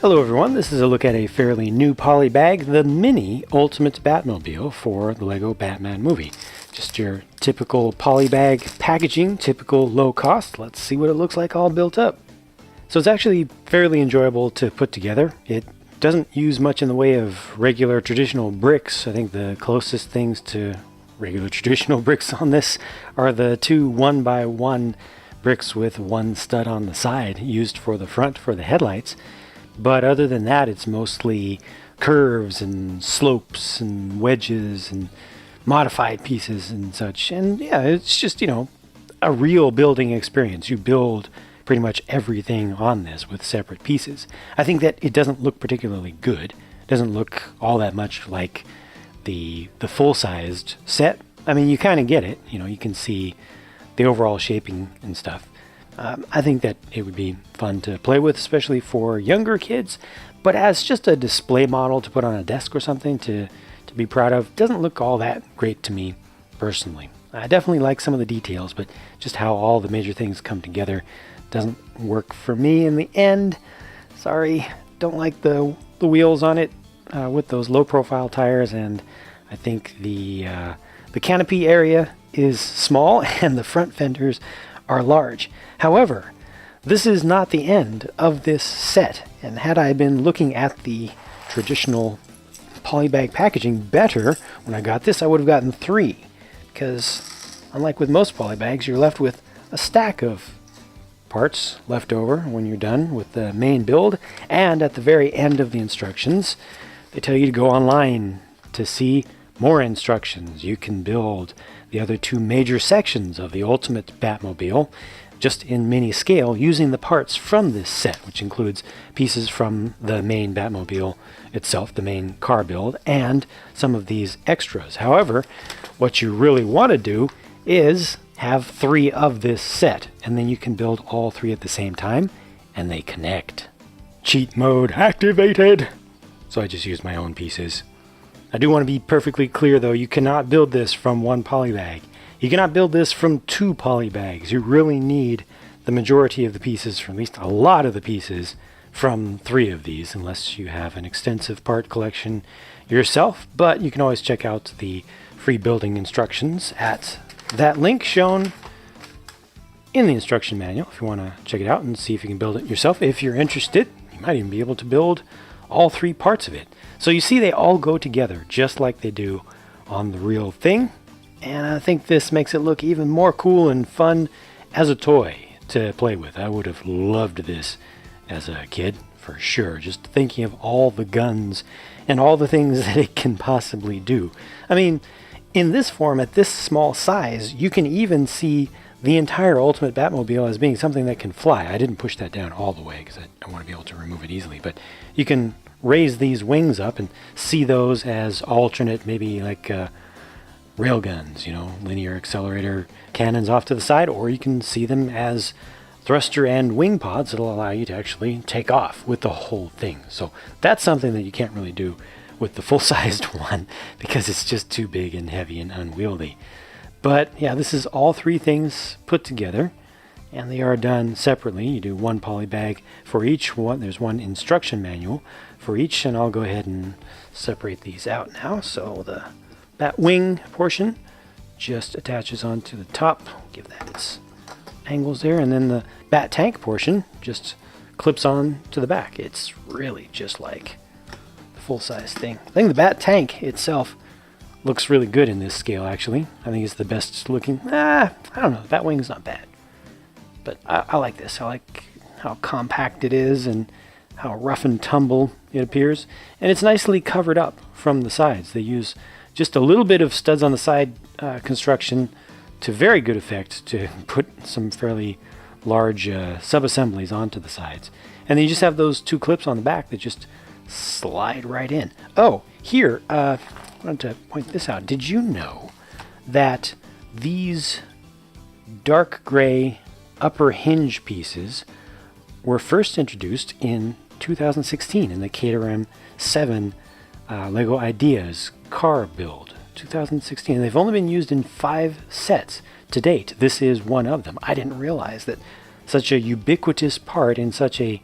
Hello everyone, this is a look at a fairly new poly bag, the MINI Ultimate Batmobile for the LEGO Batman movie. Just your typical poly bag packaging, typical low cost. Let's see what it looks like all built up. So it's actually fairly enjoyable to put together. It doesn't use much in the way of regular traditional bricks. I think the closest things to regular traditional bricks on this are the two 1x1 bricks with one stud on the side used for the front for the headlights. But other than that, it's mostly curves and slopes and wedges and modified pieces and such. And yeah, it's just, a real building experience. You build pretty much everything on this with separate pieces. I think that it doesn't look particularly good. It doesn't look all that much like the full-sized set. I mean, you kind of get it. You can see the overall shaping and stuff. I think that it would be fun to play with, especially for younger kids, but as just a display model to put on a desk or something to be proud of, doesn't look all that great to me personally. I definitely like some of the details, but just how all the major things come together doesn't work for me in the end. Sorry, don't like the wheels on it with those low profile tires, and I think the canopy area is small and the front fenders are large. However, this is not the end of this set, and had I been looking at the traditional polybag packaging better when I got this, I would have gotten 3, because unlike with most polybags, you're left with a stack of parts left over when you're done with the main build, and at the very end of the instructions, they tell you to go online to see more instructions. You can build the other 2 major sections of the Ultimate Batmobile just in mini scale using the parts from this set, which includes pieces from the main Batmobile itself, the main car build, and some of these extras. However, what you really want to do is have 3 of this set, and then you can build all 3 at the same time, and they connect. Cheat mode activated! So I just used my own pieces. I do want to be perfectly clear though, you cannot build this from 1 polybag. You cannot build this from 2 polybags. You really need the majority of the pieces, or at least a lot of the pieces, from 3 of these, unless you have an extensive part collection yourself. But you can always check out the free building instructions at that link shown in the instruction manual if you want to check it out and see if you can build it yourself. If you're interested, you might even be able to build all 3 parts of it. So you see they all go together just like they do on the real thing. And I think this makes it look even more cool and fun as a toy to play with. I would have loved this as a kid, for sure. Just thinking of all the guns and all the things that it can possibly do. I mean, in this form, at this small size, you can even see the entire Ultimate Batmobile as being something that can fly. I didn't push that down all the way because I want to be able to remove it easily. But you can raise these wings up and see those as alternate, maybe like rail guns, linear accelerator cannons off to the side, or you can see them as thruster and wing pods that'll allow you to actually take off with the whole thing. So that's something that you can't really do with the full-sized one because it's just too big and heavy and unwieldy. But yeah, this is all 3 things put together, and they are done separately. You do 1 polybag for each one. There's 1 instruction manual for each, and I'll go ahead and separate these out now. So the Bat wing portion just attaches onto the top, give that its angles there, and then the Bat tank portion just clips on to the back. It's really just like the full-size thing. I think the Bat tank itself looks really good in this scale, actually. I think it's the best looking. I don't know, the Bat wing's not bad, but I like this. I like how compact it is and how rough and tumble it appears, and it's nicely covered up from the sides. They use just a little bit of studs on the side construction to very good effect to put some fairly large sub-assemblies onto the sides. And then you just have those 2 clips on the back that just slide right in. Oh, here, I wanted to point this out. Did you know that these dark gray upper hinge pieces were first introduced in 2016 in the Caterham 7 LEGO Ideas car build, 2016. They've only been used in 5 sets to date. This is one of them. I didn't realize that such a ubiquitous part in such a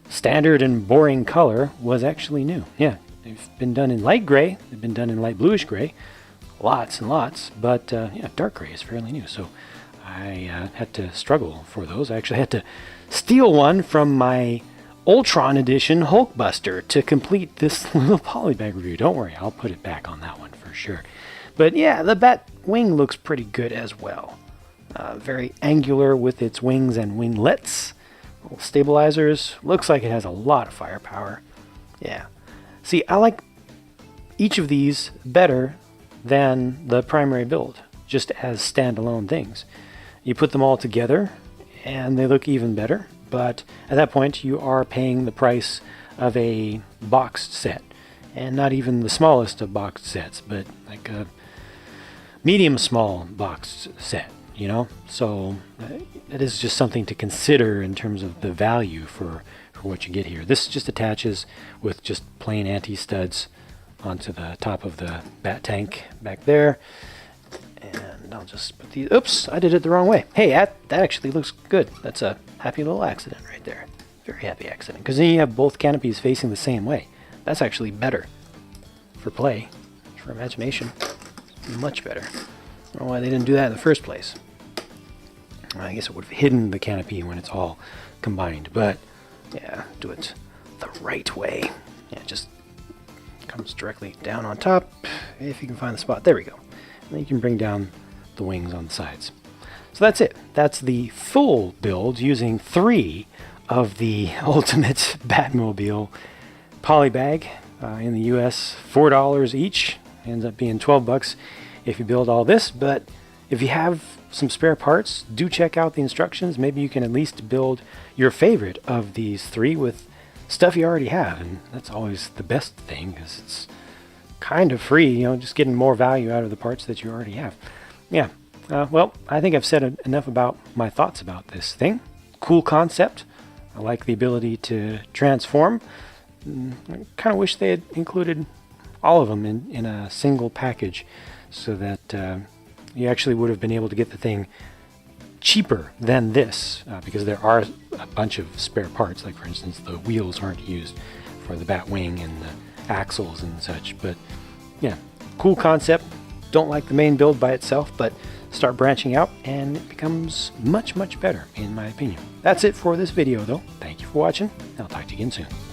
standard and boring color was actually new. Yeah, they've been done in light gray, they've been done in light bluish gray, lots and lots, but yeah, dark gray is fairly new. So I had to struggle for those. I actually had to steal one from my Ultron Edition Hulkbuster to complete this little polybag review. Don't worry, I'll put it back on that one for sure. But yeah, the bat wing looks pretty good as well. Very angular with its wings and winglets. Little stabilizers. Looks like it has a lot of firepower. Yeah. See, I like each of these better than the primary build, just as standalone things. You put them all together and they look even better, but at that point you are paying the price of a boxed set, and not even the smallest of boxed sets, but like a medium small boxed set, you know. So it is just something to consider in terms of the value for what you get here. This just attaches with just plain anti-studs onto the top of the bat tank back there. And I'll just put these, oops, I did it the wrong way. Hey, that actually looks good. That's a happy little accident right there. Very happy accident. Because then you have both canopies facing the same way. That's actually better for play, for imagination. Much better. I don't know why they didn't do that in the first place. I guess it would have hidden the canopy when it's all combined. But yeah, do it the right way. Yeah, just comes directly down on top, if you can find the spot. There we go. And then you can bring down the wings on the sides. So that's it. That's the full build using 3 of the Ultimate Batmobile polybag. In the US, $4 each. Ends up being 12 bucks if you build all this. But if you have some spare parts, do check out the instructions. Maybe you can at least build your favorite of these 3 with stuff you already have, and that's always the best thing, because it's kind of free, you know, just getting more value out of the parts that you already have. Yeah, well, I think I've said enough about my thoughts about this thing. Cool concept. I like the ability to transform. I kind of wish they had included all of them in a single package, so that you actually would have been able to get the thing cheaper than this, because there are a bunch of spare parts. Like, for instance, the wheels aren't used for the bat wing and the axles and such. But yeah, cool concept. Don't like the main build by itself, but start branching out and it becomes much, much better in my opinion. That's it for this video though. Thank you for watching. I'll talk to you again soon.